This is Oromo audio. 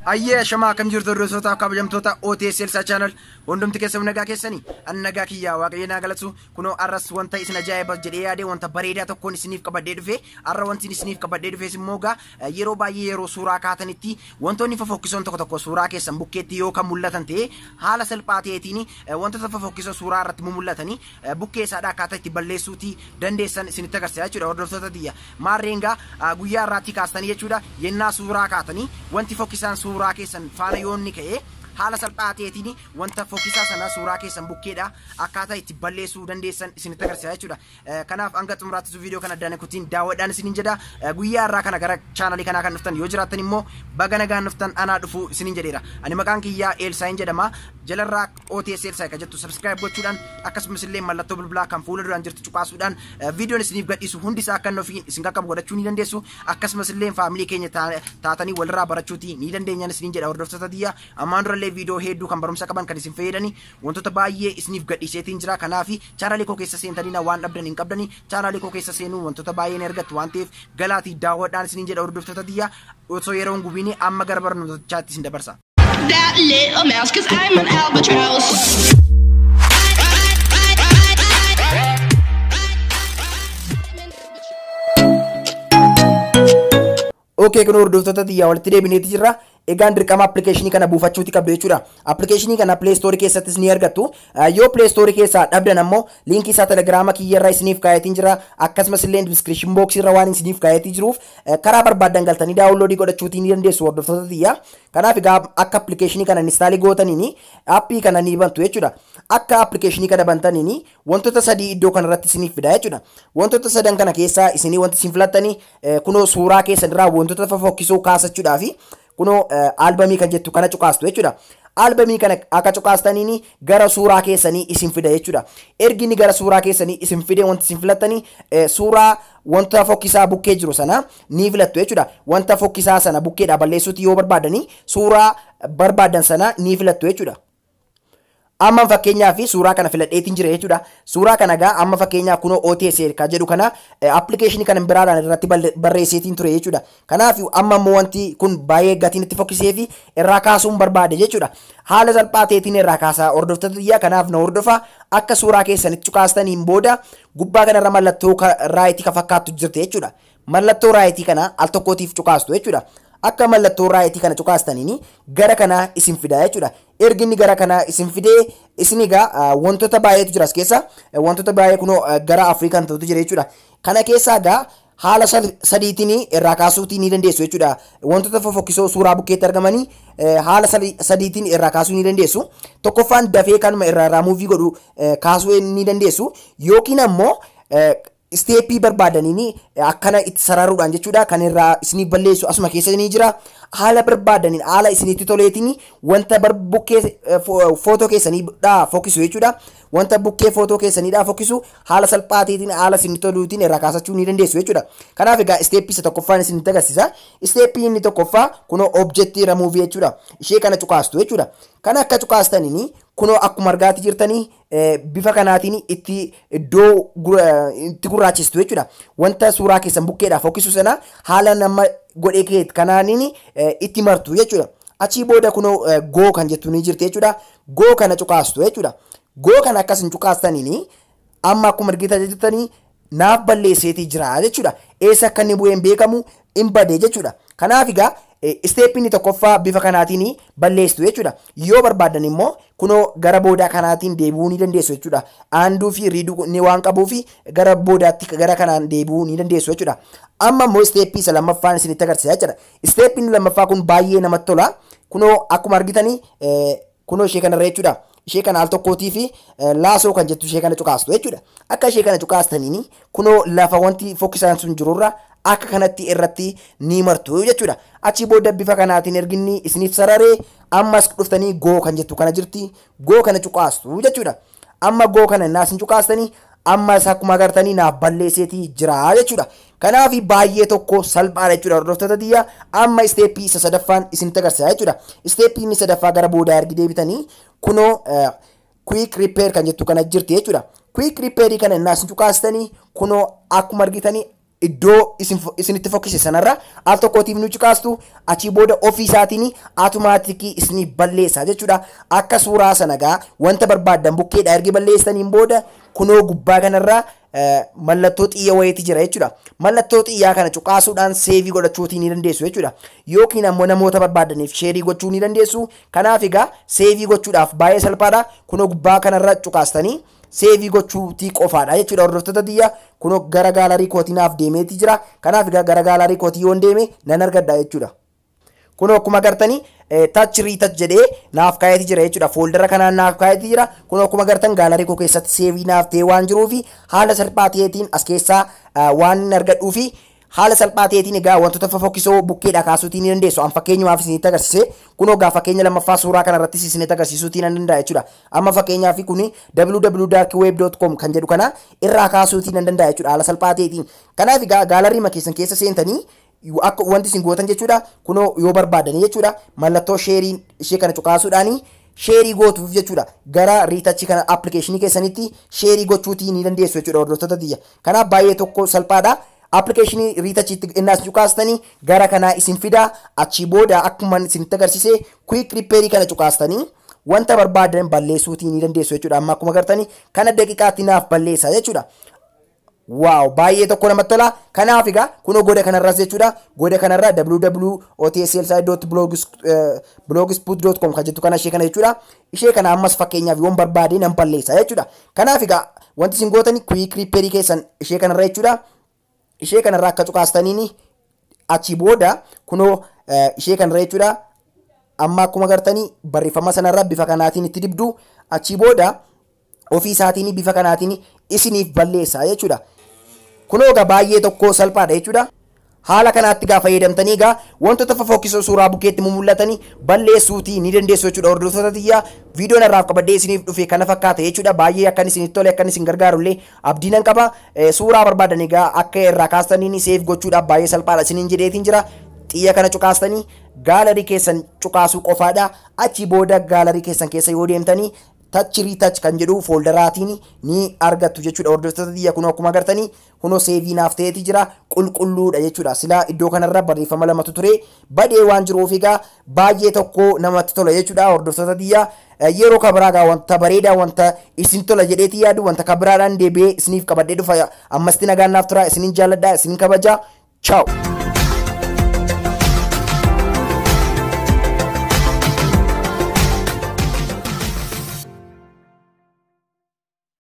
Ayyee shamaa kam jirtu hordoftoota kabajamtoota OTS Elsay channel hundumti keessan nagaa keessanii nagaa kiyyaa waaqayyo naa galatu kunoo arras wanta isin ajaa'iba jedhee yaade wanta bareedaa tokkoon isiniif qabadhee dhufe arra wanti isiniif qabadhee dhufe immoo yeroo baay'ee yeroo suuraa kaatanitti wantoonni fofokkisoon tokko suuraa keessan bukkeetti yoo kan mul'atan ta'e haala salphaa ta'eetiin wantoota fofokkisoo suuraa irratti mul'atanii bukkee isaadhaa akkaataa itti balleessuuti dandeessan isinitti agarsiisa jechuudha hordoftoota tiyya maarreengaa guyyaa irraatti kaastanii jechuudha yennaa suuraa kaatanii wanti fokkisaan suuraa keessan faana yoonni ka'e haala salphaa ta'eetiin wanta fokkisaa sana suuraa keessan bukkeedha akkaataa itti balleessuu dandeessan isinitti agarsiisa jechuudha. Kanaaf hanga xumuraatti viidiyoo kana addaan kutiin daawwadhaan isinin jedha. Guyyaa irraa kana gara chaanalii kanaa kan dhuftan yoo jiraattan immoo baga nagaan dhuftan anaa dhufu isinin jedheera. Ani maqaan kiyyaa Elsay jedhama. Jalarraa OTS Elsay kan jettu subscribe gochuudhaan akkasumas illee mallattoo bilbilaa kan fuula duraan jirtu cuqaasuudhaan viidiyoon isiniif gadhiisu hundi isaa akka nuuf isin qaqqabu godhachuu ni dandeessu. Akkasumas illee faamilii keenya taatanii walirraa barachuuti ni dandeenyaan isinin jedha hordoftoota tiyya. Ammaan dura video hedduu kan barumsa qaban kan isin fayyadani wantoota baay'ee isiniif gadhiiseetiin jira kanaafi chaanalii koo keessa seentanii waan dhabdan hin qabdani chaanalii koo keessa seenuu wantoota baay'ee ni argattu waan ta'eef galaatii daawwadhaan isinin jedha hordoftoota tiyya osoo yeroo hin gubiin amma gara barnootaatti isin dabarsa. That little mouse 'cause I'm an albatross. Okay, kun hordoftoota tiyya walitti deebineeti jirra. Egaan dirqama application kana buufachuuti qabdu jechuudha. Application kana Play Store keessattis ni argattu. Yoo Play Store keessaa dhabdan ammoo link isaa Telegram kiyyarraa isiniif kaayetiin jira. Akkasumas illee description box irra waan isiniif kaayetii jiruuf karaa barbaadan galtanii download godhachuuti ni dandeessu hordoftoota tiyya. Kanaaf egaa akka application kana install gootaniini appii kana ni bantu jechuudha. Akka application kana bantaniini wantoota sadii iddoo kanarratti isiniif fida jechuudha. Wantoota sadan kana keessaa isinii wanti isin filattanii kunoo suuraa keessan irraa wantoota fofokkisoo kaasachuudhaafi kunoo albamii kan jettu kana cuqaastu jechuudha. Albamii kana akka cuqaastaniini gara suuraa keessanii isin fida jechuudha. Ergini gara suuraa keessanii isin fide wanti isin filattanii suuraa wanta fokkisaa bukkee jiru sana ni filattu jechuudha. Wanta fokkisaa sana bukkeedhaa balleessuuti yoo barbaadanii suuraa barbaadan sana ni filattu jechuudha. Amma fakkeenyaa fi suuraa kana filadheetiin jira jechuudha. Suuraa kana gaa amma fakkeenyaa kunoo OTS kan jedhu kana application kana biraadhaan irratti barreesseetiin ture jechuudha. Kanaaf amma immoo wanti kun baay'ee gatiin itti fokkisee fi irraa kaasuun barbaade jechuudha. Haala salphaa ta'eetiin irraa kaasaa hordoftoota tiyyaa kanaaf na hordofa akka suuraa keessanitti cuqaastaniin booda gubbaa kanarra mallattoo raayitii kan fakkaattu jirti jechuudha. Mallattoo raayitii kana al tokkootiif cuqaastu jechuudha. Akka mallattoo raayitii kana cuqaastaniini gara kana isin fida jechuudha. Erginni gara kana isin fidee isinigaa wantoota baay'eetu jira as keessa wantoota baay'ee kunoo gara Afrikaan ta'utu jira jechuudha. Kana keessaa gaa haala sadiitiin irraa kaasuutii ni dandeessu jechuudha. Wantoota fofokkisoo suuraa bukkeetti argamanii haala sadiitiin irraa kaasuu ni dandeessu. Tokkoffaan dafee kanuma irraa muuvii godhu kaasuu ni dandeessu yookiin ammoo steepii barbaadaniini akkana itti sararuudhaan jechuudha kan irraa isinii balleessu asuma keessa ni jira. Haala barbaadaniin haala isinitti toleetiin wanta bukkee footoo keessaniidhaa fokkisu jechuudha. Wanta bukkee footoo keessaniidhaa fokkisu haala salphaatiin haala isinitti toluutiin irraa kaasachuu ni dandeessu jechuudha. Kanaaf egaa steepii isa tokkoffaan isinitti agarsiisa. Steepii inni tokkoffaa kunoo objectii remove jechuudha. Ishee kana cuqaastu jechuudha. Kana akka cuqaastaniini kunoo akkuma argaati jirtanii bifa kanaatiin itti iddoo itti gurraachistu jechuudha. Wanta suuraa keessan bukkeedhaa fokkisu sana haala nama godhee kee kanaaniin itti martu jechuudha. Achii booda kunoo go kan jettu ni jirti jechuudha. Go kana cuqaastu jechuudha. Go kana akkasin cuqaastaniini amma akkuma argitaa jirtanii naaf balleesseetii jira jechuudha. Eessa akka inni bu'een beekamu hin badee jechuudha. Kanaaf egaa steepii tokkoffaa bifa kanaatiin balleessitu jechuudha. Yoo barbaadan immoo kunoo gara boodaa kanaatiin deebi'uu ni dandeessu jechuudha. Aanduu fi riiduu ni waan qabuufi gara boodaatti gara kanaan deebi'uu ni dandeessu jechuudha. Amma immoo steepii isa lammaffaan isinitti agarsiisa jechuudha. Steepiin lammaffaa kun baay'ee namatti tola. Kunoo akkuma argitanii kunoo ishee kanarra jechuudha. Ishee kana al tokkootii fi laasoo kan jettu ishee kana cuqaastu jechuudha. Akka ishee kana cuqaastaniini kunoo lafa wanti fokkisaan sun jirurra akka kanatti irratti ni martu jechuudha. Achi booda bifa kanaatiin erginni isiniif sararee ammas dhuftanii go kan jettu kana jirti. Go kana cuqaastu jechuudha. Amma go kana naasin cuqaastanii ammas akkuma agartanii naaf balleesseetii jira jechuudha. Kanaaf baay'ee tokko salphaadha jechuudha hordoftoota tiyya. Amma steepii isa sadaffaan isinitti agarsiisa jechuudha. Steepii inni sadaffaa gara boodaa ergi deebitanii kunoo quick repair kan jettu kana jirti jechuudha. Quick repair kana naasin cuqaastanii kunoo akkuma argitanii iddoo isinitti fokkise sanarra al tokkootiif nu ciqaastu achii booda ofii isaatiin automaatikii isinii balleessa jechuudha. Akka suuraa sanagaa wanta barbaaddan bukkeedha ergi balleessaniin booda kunoo gubbaa kanarraa mallattoo xiyya wayiiti jira jechuudha. Mallattoo xiyyaa kana cuqaasuudhaan seevii godhachuutii ni dandeessu jechuudha. Yookiin ammoo namoota barbaadaniif sheerii gochuu ni dandeessu. Kanaaf egaa seevii gochuudhaaf baay'ee salphaadha. Kunoo gubbaa kanarra cuqaastanii seevii gochuutii qofaadha jechuudha. Hordoftoota xiyyaa kunoo gara gaalarii kootii naaf deemeeti jira. Kanaaf egaa gara gaalarii kootii yoon deeme nan argadha jechuudha. Kunoo akkuma agartanii touch retouch jedhee naaf kaayeti jira jechuudha. Fooldara kanaan naaf kaayeti jira. Kunoo akkuma agartan gaalarii koo keessatti seevii naaf ta'ee waan jiruufi haala salphaa ta'eetiin as keessaa waan argadhuufi haala salphaa ta'eetiin egaa wantoota fofokkisoo bukkeedhaa kaasuutii ni dandeessu. An fakkeenyumaaf isinitti agarsiise. Kunoo gaa fakkeenya lammaffaa suuraa kanarratti isinitti agarsiisuutii nan danda'a jechuudha. Amma fakkeenyaaf kuni www.darkweb.com kan jedhu kana irraa kaasuutii nan danda'a jechuudha. Haala salphaa ta'eetiin. Kanaaf egaa gaalarii keessan keessa seentanii akka wanti isin gootan jechuudha. Kunoo yoo barbaadani jechuudha. Mallattoo sheerii ishee kana cuqaasuudhaani sheerii gootuuf jechuudha. Gara riitachi kana appilikeeshinii keessanitti sheerii gochuutii ni dandeessu jechuudha. Hordoftoota xiyya. Kanaaf baay'ee tokko salphaadha. Appilikeeshinii riitachiitti innaas cuqaastanii gara kanaa isin fida. Achii booda akkuma isinitti agarsiise quick repair kana cuqaastanii wanta barbaadan balleessuutii ni dandeessu jechuudha. Amma akkuma agartanii kana daqiiqaatti naaf balleessa jechuudha. Wow, baay'ee tokko namatti tola. Kanaaf egaa kunoo goda kanarraas jechuudha. Goda kanarraa www.elsay.blogspot.com kan jettu kana ishee kana jechuudha. Ishee kana ammas fakkeenyaaf yoon barbaade nan balleessa jechuudha. Kanaaf egaa wanti isin gootani quick repair keessan ishee kanarra jechuudha. Ishee kanarraa akka cuqaastaniin achii booda kunoo ishee kanarra jechuudha. Amma akkuma agartanii barreeffama sanarra bifa kanaatiin itti dibdu achii booda ofii isaatiin bifa kanaatiin isiniif balleessa jechuudha. Kunoo egaa baay'ee tokko salphaadha jechuudha. Haala kanaatti gaa fayyadamtanii egaa wantoota fofokkisoo suuraa bukeetti mul'atanii balleessuutii ni dandeessu jechuudha. Hordoftoota xiyyaa viidiyoon irraa qabadee isiniif dhufe kana fakkaata jechuudha. Baay'ee akkan isinitti tole akkan isin gargaarullee abdiin nan qaba. Suuraa barbaadan egaa akka irraa kaastanii seef gochuudhaaf baay'ee salphaadha isiniin jedheetiin jira. Xiyya kana cuqaastanii gaalarii keessan cuqaasuu qofaadha. Achii booda gaalarii keessan keessa yoo deemtanii touch retouch kan jedhu folderaatiin ni argattu jechuudha. Hordoftoota xiyya kunoo akkuma agartanii kunoo seevii naaf ta'eeti jira. Qulqulluudha jechuudha. Silaa iddoo kanarra barreeffama lamatu ture badee waan jiruuf egaa baay'ee tokko namatti tola jechuudha. Hordoftoota xiyya yeroo kabiraagaa wanta bareedaa wanta isin tola jedheeti yaadu wanta kabiraadhaan deebi'ee isiniif qabadhee dhufa. Ammasti nagaan naaf tura. Isinin jaalladhaa isinin kabajaa. Ciao.